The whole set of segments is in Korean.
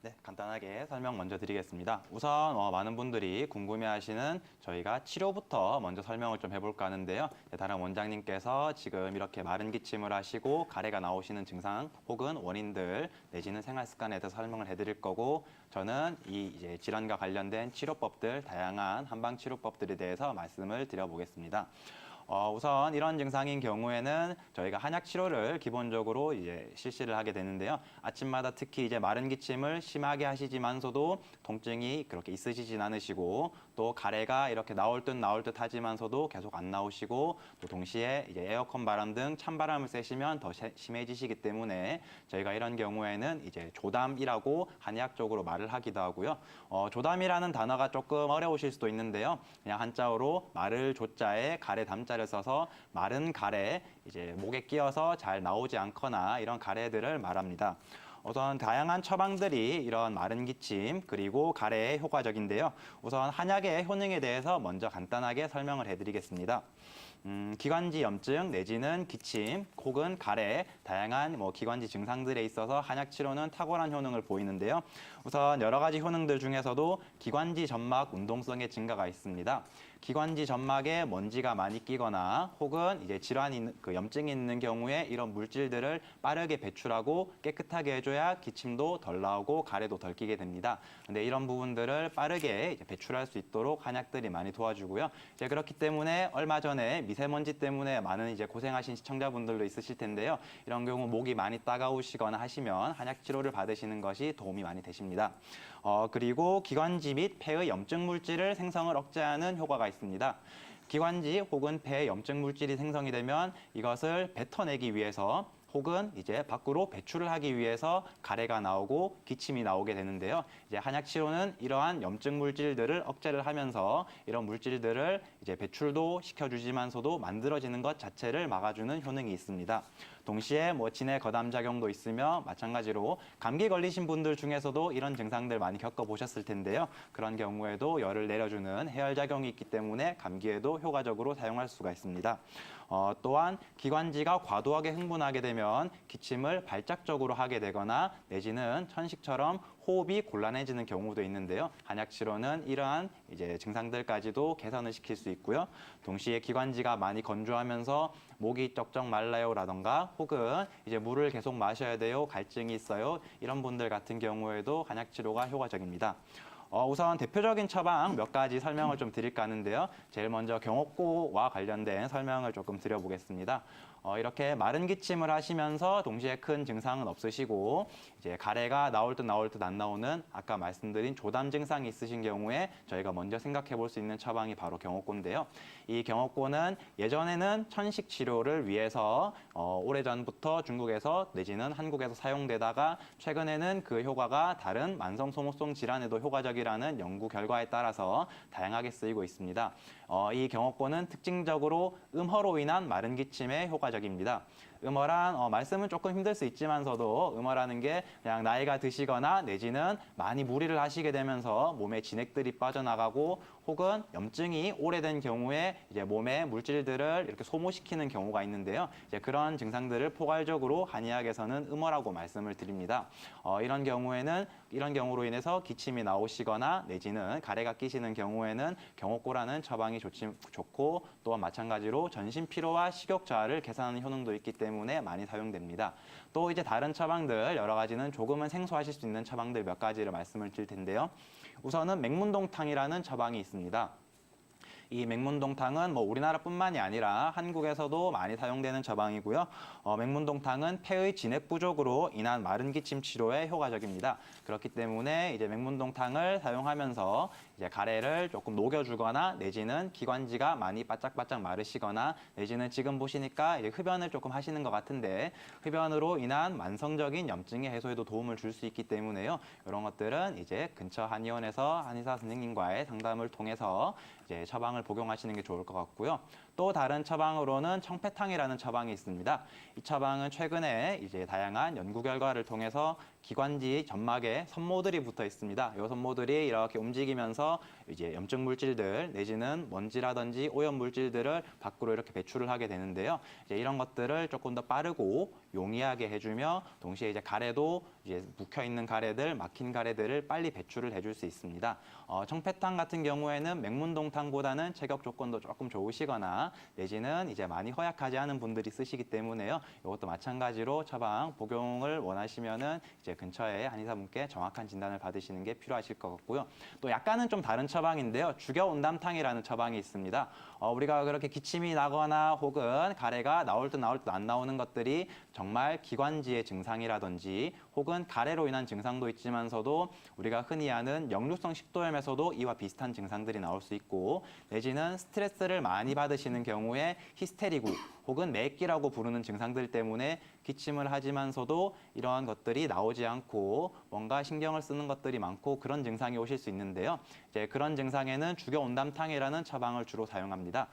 네, 간단하게 설명 먼저 드리겠습니다. 우선 많은 분들이 궁금해하시는 저희가 치료부터 먼저 설명을 좀 해볼까 하는데요. 다른 원장님께서 지금 이렇게 마른 기침을 하시고 가래가 나오시는 증상 혹은 원인들 내지는 생활 습관에 대해서 설명을 해드릴 거고, 저는 이제 질환과 관련된 치료법들, 다양한 한방 치료법들에 대해서 말씀을 드려보겠습니다. 우선 이런 증상인 경우에는 저희가 한약 치료를 기본적으로 이제 실시를 하게 되는데요. 아침마다 특히 이제 마른 기침을 심하게 하시지만서도 통증이 그렇게 있으시진 않으시고, 또 가래가 이렇게 나올 듯 하지만서도 계속 안 나오시고, 또 동시에 이제 에어컨 바람 등 찬바람을 쐬시면 더 심해지시기 때문에 저희가 이런 경우에는 이제 조담이라고 한의학적으로 말을 하기도 하고요. 조담이라는 단어가 조금 어려우실 수도 있는데요. 그냥 한자어로 마를 조자에 가래 담자를 써서 마른 가래, 이제 목에 끼어서 잘 나오지 않거나 이런 가래들을 말합니다. 우선 다양한 처방들이 이런 마른 기침 그리고 가래에 효과적인데요. 우선 한약의 효능에 대해서 먼저 간단하게 설명을 해드리겠습니다. 기관지 염증 내지는 기침 혹은 가래, 다양한 기관지 증상들에 있어서 한약 치료는 탁월한 효능을 보이는데요. 우선 여러 가지 효능들 중에서도 기관지 점막 운동성의 증가가 있습니다. 기관지 점막에 먼지가 많이 끼거나 혹은 이제 질환이 염증이 있는 경우에 이런 물질들을 빠르게 배출하고 깨끗하게 해줘야 기침도 덜 나오고 가래도 덜 끼게 됩니다. 근데 이런 부분들을 빠르게 이제 배출할 수 있도록 한약들이 많이 도와주고요. 이제 그렇기 때문에 얼마 전에 미세먼지 때문에 많은 이제 고생하신 시청자분들도 있으실 텐데요. 이런 경우 목이 많이 따가우시거나 하시면 한약 치료를 받으시는 것이 도움이 많이 되십니다. 그리고 기관지 및 폐의 염증 물질을 생성을 억제하는 효과가 있습니다. 기관지 혹은 폐에 염증 물질이 생성이 되면 이것을 뱉어내기 위해서 혹은 이제 밖으로 배출을 하기 위해서 가래가 나오고 기침이 나오게 되는데요. 이제 한약 치료는 이러한 염증 물질들을 억제를 하면서 이런 물질들을 이제 배출도 시켜주지만서도 만들어지는 것 자체를 막아주는 효능이 있습니다. 동시에 진해 거담 작용도 있으며 마찬가지로 감기 걸리신 분들 중에서도 이런 증상들 많이 겪어보셨을 텐데요. 그런 경우에도 열을 내려주는 해열 작용이 있기 때문에 감기에도 효과적으로 사용할 수가 있습니다. 또한 기관지가 과도하게 흥분하게 되면 기침을 발작적으로 하게 되거나 내지는 천식처럼 호흡이 곤란해지는 경우도 있는데요. 한약 치료는 이러한 이제 증상들까지도 개선을 시킬 수 있고요. 동시에 기관지가 많이 건조하면서 목이 쩍쩍 말라요라던가 혹은 이제 물을 계속 마셔야 돼요, 갈증이 있어요, 이런 분들 같은 경우에도 한약 치료가 효과적입니다. 우선 대표적인 처방 몇 가지 설명을 좀 드릴까 하는데요. 제일 먼저 경옥고와 관련된 설명을 조금 드려보겠습니다. 이렇게 마른 기침을 하시면서 동시에 큰 증상은 없으시고 이제 가래가 나올 듯 안 나오는 아까 말씀드린 조담 증상이 있으신 경우에 저희가 먼저 생각해 볼 수 있는 처방이 바로 경옥고인데요. 이 경옥고는 예전에는 천식 치료를 위해서 오래전부터 중국에서 내지는 한국에서 사용되다가 최근에는 그 효과가 다른 만성소모성 질환에도 효과적이라는 연구 결과에 따라서 다양하게 쓰이고 있습니다. 이 경옥고는 특징적으로 음허로 인한 마른 기침에 효과적입니다. 음허란 말씀은 조금 힘들 수 있지만서도 음허라는 게 그냥 나이가 드시거나 내지는 많이 무리를 하시게 되면서 몸에 진액들이 빠져나가고 혹은 염증이 오래된 경우에 이제 몸에 물질들을 이렇게 소모시키는 경우가 있는데요. 이제 그런 증상들을 포괄적으로 한의학에서는 음허라고 말씀을 드립니다. 이런 경우로 인해서 기침이 나오시거나 내지는 가래가 끼시는 경우에는 경옥고라는 처방이 좋고 또한 마찬가지로 전신 피로와 식욕 저하를 개선하는 효능도 있기 때문에 많이 사용됩니다. 또 이제 다른 처방들 여러 가지는 조금은 생소하실 수 있는 처방들 몇 가지를 말씀을 드릴 텐데요. 우선은 맹문동탕이라는 처방이 있습니다. 이 맹문동탕은 우리나라뿐만이 아니라 한국에서도 많이 사용되는 처방이고요. 맹문동탕은 폐의 진액 부족으로 인한 마른 기침 치료에 효과적입니다. 그렇기 때문에 이제 맹문동탕을 사용하면서 이제 가래를 조금 녹여주거나 내지는 기관지가 많이 바짝바짝 마르시거나 내지는 지금 보시니까 이제 흡연을 조금 하시는 것 같은데 흡연으로 인한 만성적인 염증의 해소에도 도움을 줄 수 있기 때문에요. 이런 것들은 이제 근처 한의원에서 한의사 선생님과의 상담을 통해서 이제 처방을 복용하시는 게 좋을 것 같고요. 또 다른 처방으로는 청패탕이라는 처방이 있습니다. 이 처방은 최근에 이제 다양한 연구 결과를 통해서 기관지 점막에 선모들이 붙어 있습니다. 이 선모들이 이렇게 움직이면서 이제 염증 물질들 내지는 먼지라든지 오염 물질들을 밖으로 이렇게 배출을 하게 되는데요. 이제 이런 것들을 조금 더 빠르고 용이하게 해주며 동시에 이제 가래도 이제 묵혀 있는 가래들, 막힌 가래들을 빨리 배출을 해줄 수 있습니다. 청패탕 같은 경우에는 맹문동탕보다는 체격 조건도 조금 좋으시거나 내지는 이제 많이 허약하지 않은 분들이 쓰시기 때문에요. 이것도 마찬가지로 처방 복용을 원하시면은 이제 근처에 한의사분께 정확한 진단을 받으시는 게 필요하실 것 같고요. 또 약간은 좀 다른 처방인데요. 주겨온담탕이라는 처방이 있습니다. 우리가 그렇게 기침이 나거나 혹은 가래가 나올 듯 안 나오는 것들이 정말 기관지의 증상이라든지 혹은 가래로 인한 증상도 있지만서도 우리가 흔히 아는 역류성 식도염에서도 이와 비슷한 증상들이 나올 수 있고 내지는 스트레스를 많이 받으시는 경우에 히스테리구 혹은 매기라고 부르는 증상들 때문에 기침을 하지만서도 이러한 것들이 나오지 않고 뭔가 신경을 쓰는 것들이 많고 그런 증상이 오실 수 있는데요. 이제 그런 증상에는 주겨온담탕이라는 처방을 주로 사용합니다.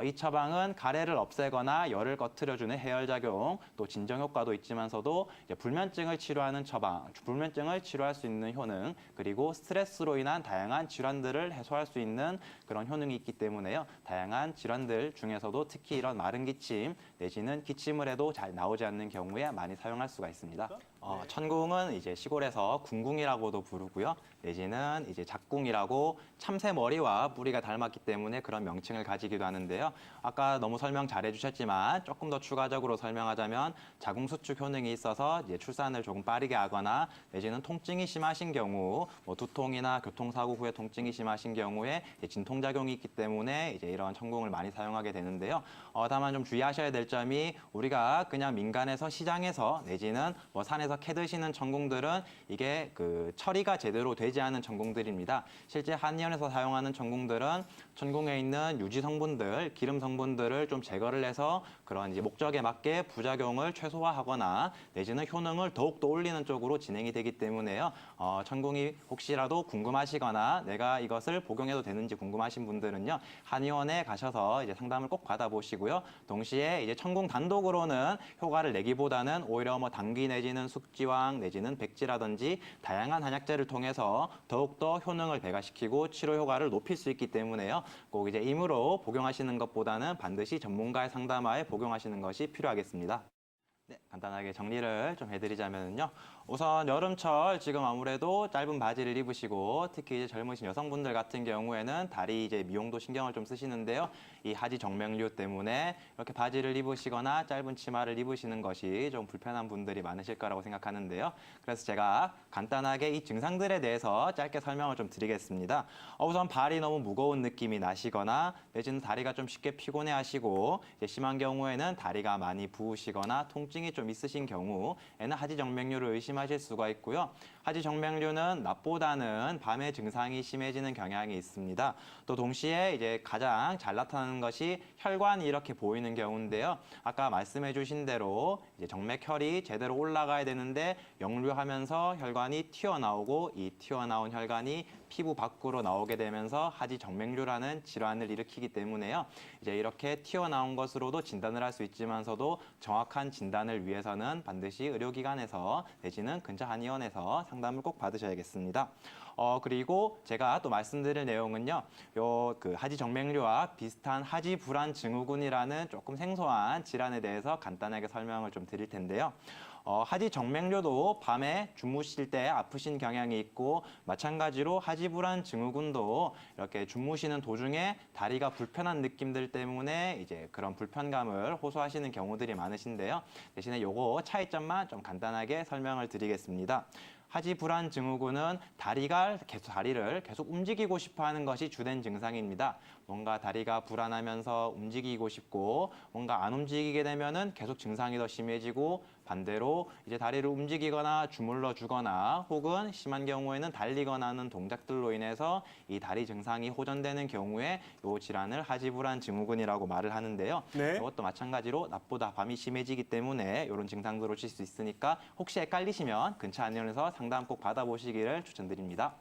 이 처방은 가래를 없애거나 열을 꺼트려주는 해열작용, 또 진정 효과도 있지만서도 이제 불면증을 치료하는 처방, 불면증을 치료할 수 있는 효능, 그리고 스트레스로 인한 다양한 질환들을 해소할 수 있는 그런 효능이 있기 때문에요. 다양한 질환들 중에서도 특히 이런 마른 기침 내지는 기침을 해도 잘 나오지 않는 경우에 많이 사용할 수가 있습니다. 천궁은 이제 시골에서 궁궁이라고도 부르고요. 내지는 이제 작궁이라고 참새 머리와 뿌리가 닮았기 때문에 그런 명칭을 가지기도 하는데요. 아까 너무 설명 잘 해주셨지만 조금 더 추가적으로 설명하자면 자궁수축 효능이 있어서 이제 출산을 조금 빠르게 하거나 내지는 통증이 심하신 경우 뭐 두통이나 교통사고 후에 통증이 심하신 경우에 진통작용이 있기 때문에 이제 이런 천궁을 많이 사용하게 되는데요. 다만 좀 주의하셔야 될 점이 우리가 그냥 민간에서 시장에서 내지는 뭐 산에서 캐 드시는 천궁들은 이게 그 처리가 제대로 되지 않은 천궁들입니다. 실제 한의원에서 사용하는 천궁들은 천궁에 있는 유지 성분들, 기름 성분들을 좀 제거를 해서 그런 이제 목적에 맞게 부작용을 최소화하거나 내지는 효능을 더욱더 올리는 쪽으로 진행이 되기 때문에요. 천궁이 혹시라도 궁금하시거나 내가 이것을 복용해도 되는지 궁금하신 분들은요. 한의원에 가셔서 이제 상담을 꼭 받아보시고요. 동시에 이제 천궁 단독으로는 효과를 내기보다는 오히려 뭐 당귀 내지는 숙지황 내지는 백지라든지 다양한 한약재를 통해서 더욱더 효능을 배가시키고 치료 효과를 높일 수 있기 때문에요. 꼭 이제 임으로 복용하시는 것보다는 반드시 전문가의 상담하에 복용하시는 것이 필요하겠습니다. 네, 간단하게 정리를 좀 해드리자면요. 우선 여름철 지금 아무래도 짧은 바지를 입으시고 특히 이제 젊으신 여성분들 같은 경우에는 다리 이제 미용도 신경을 좀 쓰시는데요. 이 하지 정맥류 때문에 이렇게 바지를 입으시거나 짧은 치마를 입으시는 것이 좀 불편한 분들이 많으실 거라고 생각하는데요. 그래서 제가 간단하게 이 증상들에 대해서 짧게 설명을 좀 드리겠습니다. 우선 발이 너무 무거운 느낌이 나시거나 내지는 다리가 좀 쉽게 피곤해하시고 심한 경우에는 다리가 많이 부으시거나 통증이 좀 있으신 경우에는 하지 정맥류를 의심하실 수가 있고요. 하지 정맥류는 낮보다는 밤에 증상이 심해지는 경향이 있습니다. 또 동시에 이제 가장 잘 나타나는 것이 혈관이 이렇게 보이는 경우인데요. 아까 말씀해 주신 대로 이제 정맥혈이 제대로 올라가야 되는데 역류하면서 혈관이 튀어나오고 이 튀어나온 혈관이 피부 밖으로 나오게 되면서 하지 정맥류라는 질환을 일으키기 때문에요. 이제 이렇게 튀어나온 것으로도 진단을 할 수 있지만서도 정확한 진단을 위해서는 반드시 의료기관에서 내지는 근처 한의원에서 상담을 꼭 받으셔야겠습니다. 그리고 제가 또 말씀드릴 내용은요. 그 하지 정맥류와 비슷한 하지 불안 증후군이라는 조금 생소한 질환에 대해서 간단하게 설명을 좀 드릴 텐데요. 하지 정맥류도 밤에 주무실 때 아프신 경향이 있고 마찬가지로 하지 불안 증후군도 이렇게 주무시는 도중에 다리가 불편한 느낌들 때문에 이제 그런 불편감을 호소하시는 경우들이 많으신데요. 대신에 요거 차이점만 좀 간단하게 설명을 드리겠습니다. 하지 불안 증후군은 다리를 계속 움직이고 싶어 하는 것이 주된 증상입니다. 뭔가 다리가 불안하면서 움직이고 싶고 뭔가 안 움직이게 되면은 계속 증상이 더 심해지고 반대로 이제 다리를 움직이거나 주물러 주거나 혹은 심한 경우에는 달리거나 하는 동작들로 인해서 이 다리 증상이 호전되는 경우에 이 질환을 하지 불안 증후군이라고 말을 하는데요. 네. 이것도 마찬가지로 낮보다 밤이 심해지기 때문에 이런 증상들 오실 수 있으니까 혹시 헷갈리시면 근처 한의원에서 상담 꼭 받아보시기를 추천드립니다.